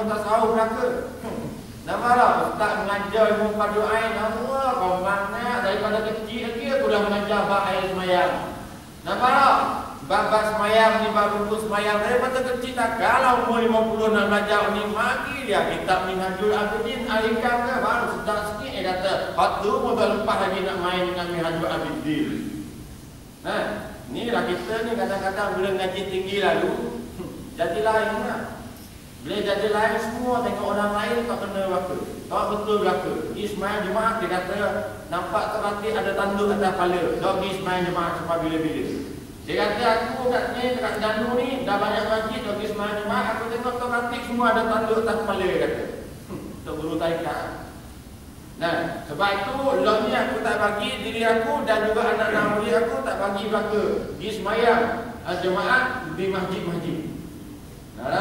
tasawuf belaka. Namalah ustaz mengajar ilmu fardu ain Allah kau mana daripada kecil lagi aku dah mengajar bab air semayang. Namalah bab semayang ni bab rukun semayang daripada kecil tak kalau umur 50 nak belajar ni maki dia kitab Minhajul Abidin alihkan ke baru sedang sikit kata waktu modal lepas lagi nak main dengan Minhajul Abidin. Nah, ni lah kita ni kadang-kadang bila ngaji tinggi lalu jadi lain lah. Bila jadi lain semua tengok orang lain tak kena belaka. Tak betul belaka. Ismail jemaah dia kata nampak terhati ada tanduk atas kepala. Tak pergi Ismail jemaah sampai bila-bila. Dia kata aku kat ni dekat Jandu ni dah banyak masjid tak pergi Ismail jemaah aku tengok terhati semua ada tanduk atas kepala dia kata. Untuk guru tarikat. Nah, sebab itu lah ni aku tak bagi diri aku dan juga anak-anak murid aku tak bagi belaka. Pergi semayang jemaah di masjid-masjid. Tak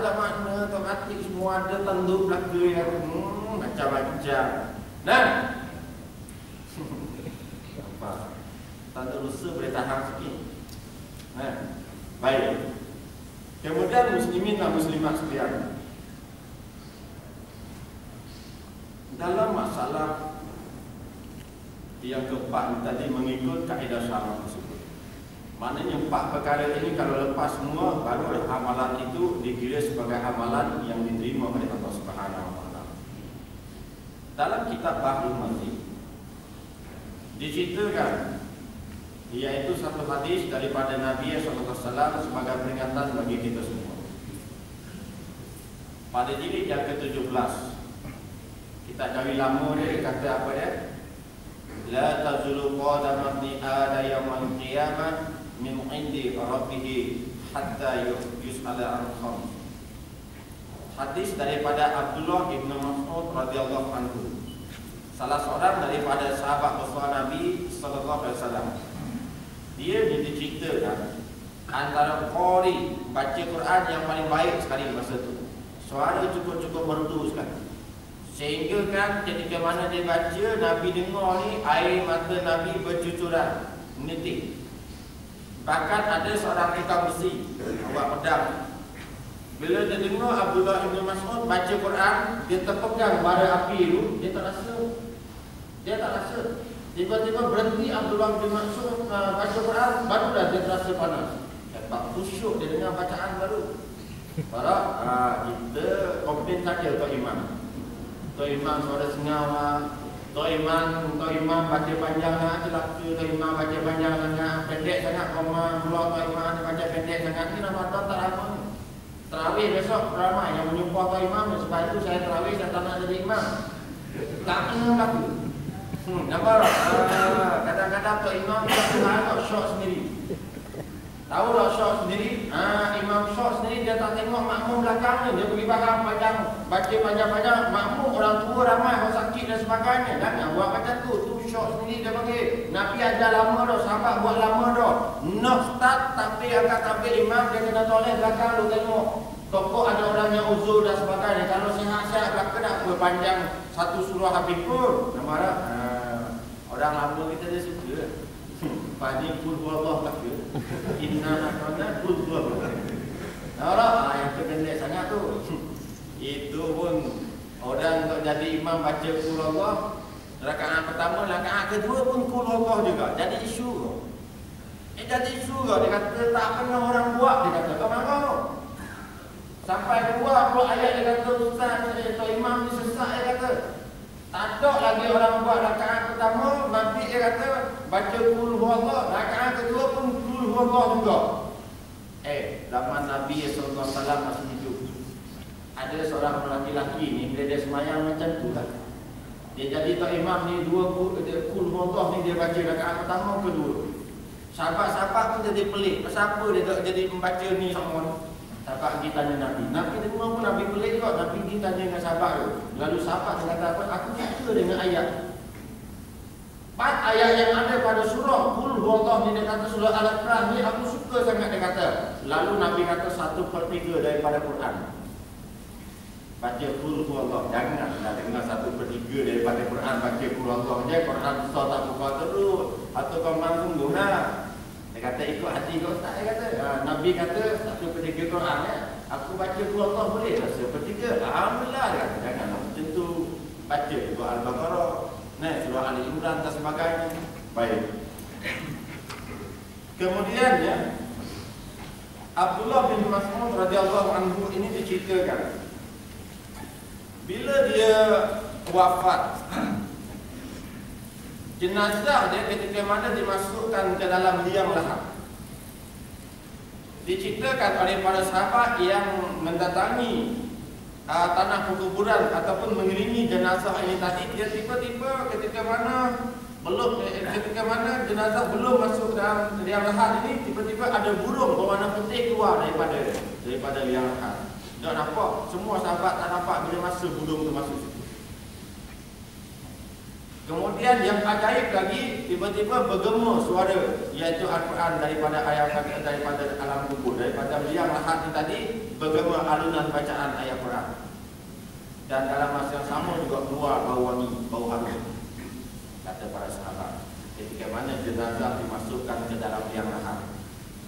ada makna, tokatik semua ada tanduk belaka yang macam-macam. Nah, apa? Tanduk lusa boleh tahan sikit. Nah, baik. Kemudian muslimin dan muslimat sekalian, dalam masalah yang keempat tadi mengikut kaedah syarah tersebut. Maknanya 4 perkara ini kalau lepas semua baru amalan itu dikira sebagai amalan yang diterima oleh Allah Subhanahu wa taala. Dalam kitab Bahrul Masjid diceritakan iaitu satu hadis daripada Nabi sallallahu alaihi wasallam sebagai peringatan bagi kita semua. Pada jilid yang ke-17 kita cari lama dia kata apa dia? La tazulu qadama ibni Adam yaumil qiyamah min indi rabbih hatta yus'ala an khams. Hadis daripada Abdullah bin Mas'ud radhiyallahu anhu, salah seorang daripada sahabat besar Nabi sallallahu alaihi wasallam. Dia diceritakan antara qari baca Quran yang paling baik sekali masa tu. Suara cukup-cukup merdu sekali. Sehingga kan ketika mana dia baca, Nabi dengar ni air mata Nabi bercucuran menitik. Bahkan ada seorang tukang besi bawa pedang. Bila dia dengar Abdullah bin Mas'ud baca Quran, dia terpegang bara api tu, dia tak rasa. Tiba-tiba berhenti Abdullah bin Mas'ud baca Quran, barulah dia terasa panas. Tak khusyuk dia dengar bacaan baru. Para kita komplain saja Tok Imam. Tok Imam suara sengau Tok Imam baca panjang lah, celaka Tok Imam baca panjang sangat, pendek sangat koma, mula Tok Imam baca pendek sangat. Ini Ramadan tak lama. Tarawih besok ramai yang menyumpah Tok Imam. Sebab itu saya tarawih saya tak nak jadi imam. Tak kena berlaku. Nampak tak? Kadang-kadang Tok Imam tak syok sendiri. Tahu tak syok sendiri? Imam syok sendiri dia tak tengok makmum belakang ni. Dia pergi belakang panjang, baca panjang-panjang. Makmum orang tua ramai, orang sakit dan sebagainya. Jangan buat macam tu. Tu syok sendiri dia panggil. Nabi ajar lama dah, sahabat buat lama dah. Nak start tapi angkat tabir imam, dia kena toleh belakang lu tengok. Tokok ada orang yang uzur dan sebagainya. Kalau sihat-sihat belakang nak berpanjang satu surah habis pun. Nampak orang lama kita dia suka. Padi kul huwallah belaka. Inna akhana kul huwallah. Nampak yang pendek sangat tu. Itu pun orang untuk jadi imam baca kul huwallah. Rakaat pertama, rakaat kedua pun kul huwallah juga. Jadi isu. Jadi isu kau. Dia kata tak pernah orang buat. Dia kata kau marah. Sampai keluar pula ayat dia kata ustaz atau imam ni sesak dia kata. Tak ada lagi orang buat rakaat pertama, Nabi dia kata baca qul huwallah, rakaat kedua pun qul huwallah juga. Zaman Nabi sallallahu alaihi wasallam masih hidup. Ada seorang lelaki ni bila dia semayang macam tu lah. Dia jadi tok imam ni dua qul huwallah ni dia baca rakaat pertama kedua. Sahabat-sahabat pun jadi pelik. Pasal apa dia tak jadi membaca ni semua? Sahabat pergi tanya Nabi. Nabi dengar pun Nabi pelik juga. Nabi pergi tanya dengan sahabat tu. Lalu sahabat dia kata apa? Aku suka dengan ayat. 4 ayat yang ada pada surah Qul huwallah ni, dia kata surah Al-Imran ni aku suka sangat dia kata. Lalu Nabi kata 1/3 daripada Quran. Baca Qul huwallah. Jangan nak dengar 1/3 daripada Quran baca Qul huwallah je. Quran besar tak buka terus. Atau kau mampu guna. Dia kata ikut hati kau ustaz dia kata. Nabi kata 1/3 Quran ya. Aku baca tu Allah boleh tak sepertiga? Alhamdulillah kan. Janganlah tentu baca surah Al-Baqarah, surah Ali Imran dan sebagainya. Baik. Kemudian ya, Abdullah bin Mas'ud radhiyallahu anhu ini diceritakan bila dia wafat, jenazah dia ketika mana dimasukkan ke dalam liang lahat, diceritakan oleh para sahabat yang mendatangi tanah perkuburan ataupun mengiringi jenazah ini tadi, dia tiba-tiba ketika mana jenazah belum masuk dalam liang lahat ini, tiba-tiba ada burung berwarna putih keluar daripada liang lahat. Tak nampak, semua sahabat tak nampak bila masa burung itu masuk situ. Kemudian yang ajaib lagi, tiba-tiba bergema suara, iaitu Al-Quran daripada alam kubur, daripada liang lahat ini tadi, bergema alunan bacaan ayat Quran. Dan dalam masa yang sama juga keluar bau wangi, bau harum. Kata para sahabat, ketika mana jenazah dimasukkan ke dalam liang lahat,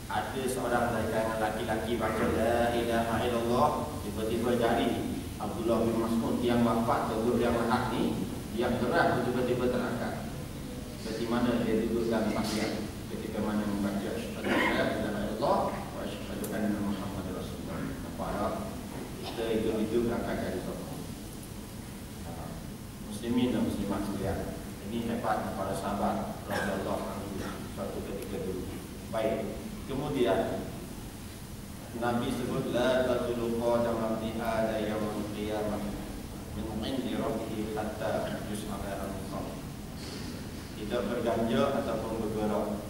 ada seorang dari kalangan laki-laki baca la ilaha illallah, tiba-tiba jari Abdullah bin Mas'ud yang wafat ke liang lahat ni, yang keras tiba-tiba terangkat. Seperti mana dia dudukkan tahiyat ketika mana membaca asyhadu an la ilaha illallah wa asyhadu anna Muhammadar Rasulullah. Para kita itu angkat jari sopan. Muslimin dan muslimat sekalian, ini hebat para sahabat radhiyallahu anhu suatu ketika dulu. Baik. Kemudian Nabi sebut la tazulu qadama ibni Adam yaumil qiyamah min 'indi rabbih hatta yus'ala al-qam. Tidak berganjak ataupun bergerak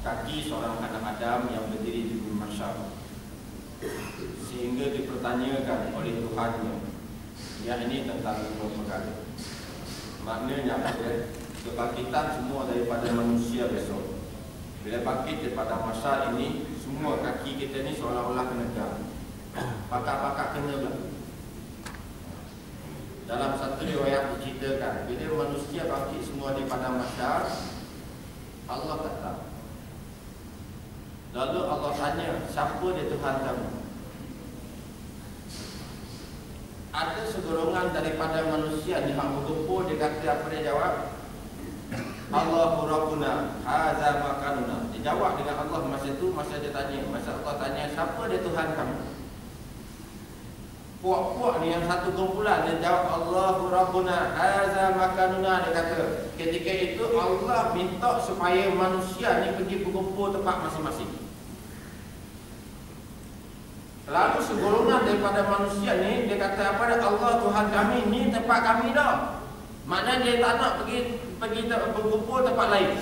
kaki seorang anak Adam yang berdiri di mahsyar sehingga dipertanyakan oleh Tuhannya, yakni tentang dua perkara. Maknanya kebangkitan semua daripada manusia besok. Bila bangkit daripada masa ini, semua kaki kita ni seolah-olah kena tegak. Pakak-pakak kena pula. Dalam satu riwayat diceritakan, bila manusia bangkit semua daripada mahsyar, Allah kata, lalu Allah tanya, siapa dia Tuhan kamu? Ada segolongan daripada manusia ni hang berkumpul, dia kata apa dia jawab? Allahu Rabbuna hadza makanuna. Dia jawab dengan Allah masa itu, masa dia tanya, masa Allah tanya siapa dia Tuhan kamu? Puak-puak ni yang satu kumpulan dia jawab Allahu Rabbuna hadza makanuna. Dia kata ketika itu Allah minta supaya manusia ni pergi berkumpul tempat masing-masing. Lalu segolongan daripada manusia ni dia kata apa dia? Allah Tuhan kami ni tempat kami dah. Maknanya dia tak nak pergi berkumpul tempat lain.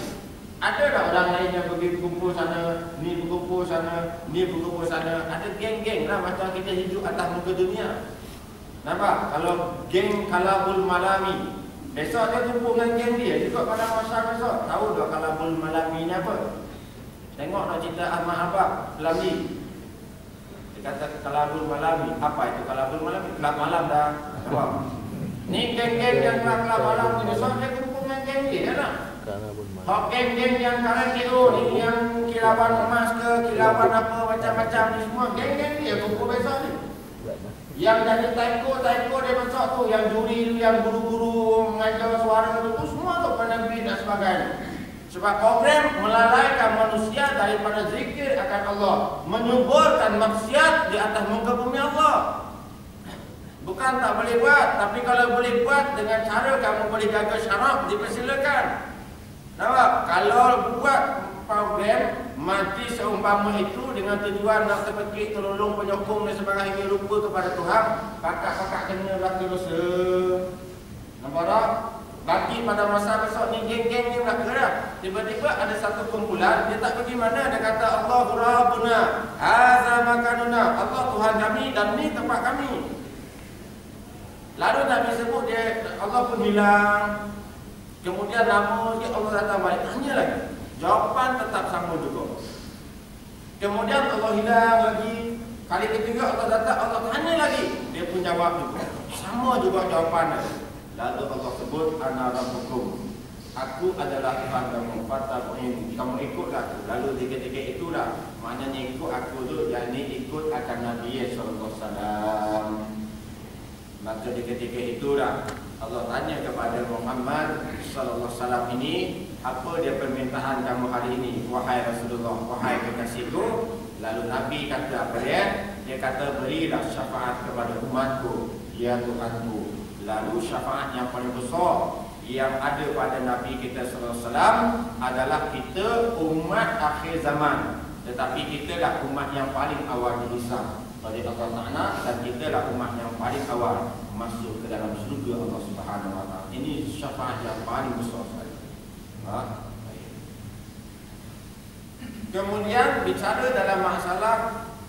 Ada tak orang lain yang pergi berkumpul sana, ni berkumpul sana, ni berkumpul sana. Ada geng-geng lah macam kita hidup atas muka dunia. Nampak? Kalau geng Kalabul Malami, besok dia kumpul dengan geng dia juga pada masa besok. Tahu tak Kalabul Malami ni apa? Tengok nak cerita Ahmad Abab Lamli. Dia kata Kalabul Malami. Apa itu Kalabul Malami? Kelab malam dah. Nampak? Ni geng-geng yang kelab malam ni besok dia kumpul dengan geng dia lah. Hak geng-geng yang sekarang KO ni, yang kilapan emas ke, kilapan apa macam-macam ni semua, geng-geng dia kumpul besok ni. Yang jadi taiko dia besok tu, yang juri tu, yang guru-guru mengajar suara tu, semua tu penagih dan sebagainya. Sebab program melalaikan manusia daripada zikir akan Allah, menyuburkan maksiat di atas muka bumi Allah. Bukan tak boleh buat, tapi kalau boleh buat dengan cara kamu boleh jaga syarak, dipersilakan. Nampak? Kalau buat program mati seumpama itu dengan tujuan nak terpekik, terlolong, penyokong dan sebagainya, lupa kepada Tuhan, pakak-pakak kena berlaku dosa. Nampak tak? Bagi pada masa besok ni geng-geng ni berlaku dah. Tiba-tiba ada satu kumpulan, dia tak pergi mana, dia kata Allahu Rabbuna hadza makanuna. Allah Tuhan kami dan ni tempat kami. Lalu Nabi sebut dia, Allah pun hilang. Kemudian lama sikit Allah datang balik, tanya lagi. Jawapan tetap sama juga. Kemudian Allah hilang lagi. Kali ketiga Allah datang, Allah tanya lagi. Dia pun jawab juga. Sama juga jawapannya. Lalu Allah sebut, Ana Rabbukum. Aku adalah Tuhan kamu. Fattabi'un. Kamu ikutlah aku. Lalu di ketika itulah Maknanya ikut aku tu, yakni ikut akan Nabi sallallahu alaihi wasallam. Maka di ketika itulah Allah tanya kepada Muhammad sallallahu alaihi wasallam ini, apa dia permintaan kamu hari ini wahai Rasulullah, wahai kekasihku? Lalu Nabi kata apa dia? Dia kata, berilah syafaat kepada umatku, ya Tuhanku. Lalu syafaat yang paling besar yang ada pada Nabi kita sallallahu alaihi wasallam adalah kita umat akhir zaman. Tetapi kita lah umat yang paling awal dihisab oleh Allah Ta'ala, dan kita lah umat yang paling awal masuk ke dalam surga Allah Subhanahu Wa Ta'ala. Ini syafaat yang paling besar sekali. Kemudian bicara dalam masalah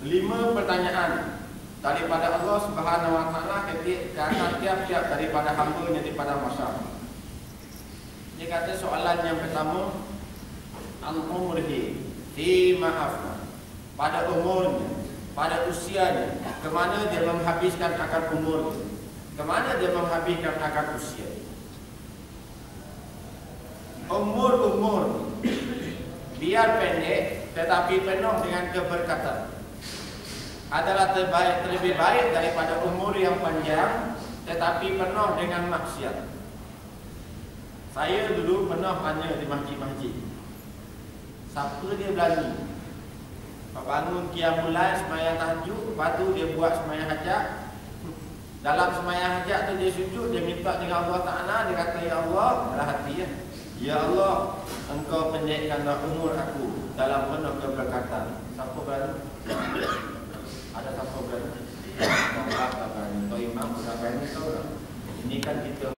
5 pertanyaan daripada Allah Subhanahu Wa Ta'ala ketika tiap-tiap daripada hamba-Nya di padang mahsyar. Dia kata soalan yang pertama, al-umrihi fi ma'afna, pada umurnya, pada usianya, kemana dia menghabiskan akan umurnya, kemana dia menghabiskan akan usia. Umur biar pendek tetapi penuh dengan keberkatan adalah lebih baik daripada umur yang panjang tetapi penuh dengan maksiat. Saya dulu pernah tanya di masjid-masjid, siapa dia berani bangun qiyamul lail sembahyang tahajud, lepas tu dia buat sembahyang hajat. Dalam sembahyang hajat tu dia sujud, dia minta dengan Allah Ta'ala, dia kata, ya Allah, dalam hati ya, ya Allah, Engkau pendekkanlah umur aku dalam penuh keberkatan. Siapa berani? Ada siapa berani? Tak berani. Tuan Imam sudah berani tahu tak? Ini kan kita